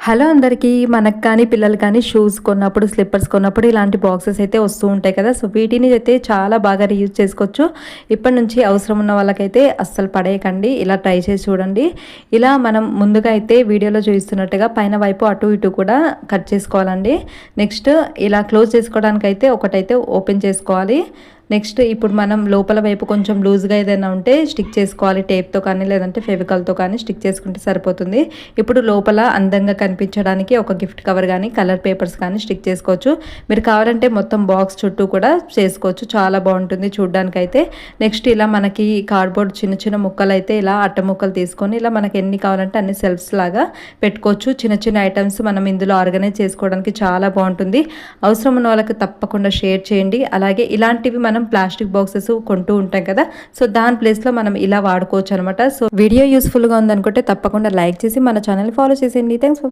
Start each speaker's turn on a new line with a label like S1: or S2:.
S1: Hello అందరికీ మనకు కానీ పిల్లలు కానీ షూస్ కొన్నప్పుడు స్లిప్పర్స్ కొన్నప్పుడు ఇలాంటి బాక్సెస్ అయితే వస్తూ ఉంటాయి కదా. సో వీటిని అయితే చాలా బాగా రీయూజ్ చేసుకోవచ్చు. ఇప్పటి నుంచి అవసరం ఉన్న వాళ్ళకైతే అస్సలు పడేయకండి, ఇలా ట్రై చేసి చూడండి. ఇలా మనం ముందుగా అయితే వీడియోలో చూపిస్తున్నట్టుగా పైన వైపు అటు ఇటు కూడా కట్ చేసుకోవాలండి. నెక్స్ట్ ఇలా క్లోజ్ చేసుకోవడానికి అయితే ఒకటైతే ఓపెన్ చేసుకోవాలి. నెక్స్ట్ ఇప్పుడు మనం లోపల వైపు కొంచెం లూజ్గా ఏదైనా ఉంటే స్టిక్ చేసుకోవాలి, టేప్తో కానీ లేదంటే ఫెవికాల్తో కానీ స్టిక్ చేసుకుంటే సరిపోతుంది. ఇప్పుడు లోపల అందంగా కనిపించడానికి ఒక గిఫ్ట్ కవర్ కానీ కలర్ పేపర్స్ కానీ స్టిక్ చేసుకోవచ్చు. మీరు కావాలంటే మొత్తం బాక్స్ చుట్టూ కూడా చేసుకోవచ్చు, చాలా బాగుంటుంది చూడడానికి అయితే. నెక్స్ట్ ఇలా మనకి కార్డ్బోర్డ్ చిన్న చిన్న ముక్కలు అయితే ఇలా అట్ట ముక్కలు తీసుకొని ఇలా మనకి ఎన్ని కావాలంటే అన్ని సెల్ఫ్స్ లాగా పెట్టుకోవచ్చు. చిన్న చిన్న ఐటమ్స్ మనం ఇందులో ఆర్గనైజ్ చేసుకోవడానికి చాలా బాగుంటుంది. అవసరం ఉన్న వాళ్ళకి తప్పకుండా షేర్ చేయండి. అలాగే ఇలాంటివి మనం ప్లాస్టిక్ బాక్సెస్ కొంటూ ఉంటాం కదా, సో దాని ప్లేస్లో మనం ఇలా వాడుకోవచ్చు అనమాట. సో వీడియో యూస్ఫుల్గా ఉందనుకుంటే తప్పకుండా లైక్ చేసి మన ఛానల్ ఫాలో చేసేయండి. థ్యాంక్స్.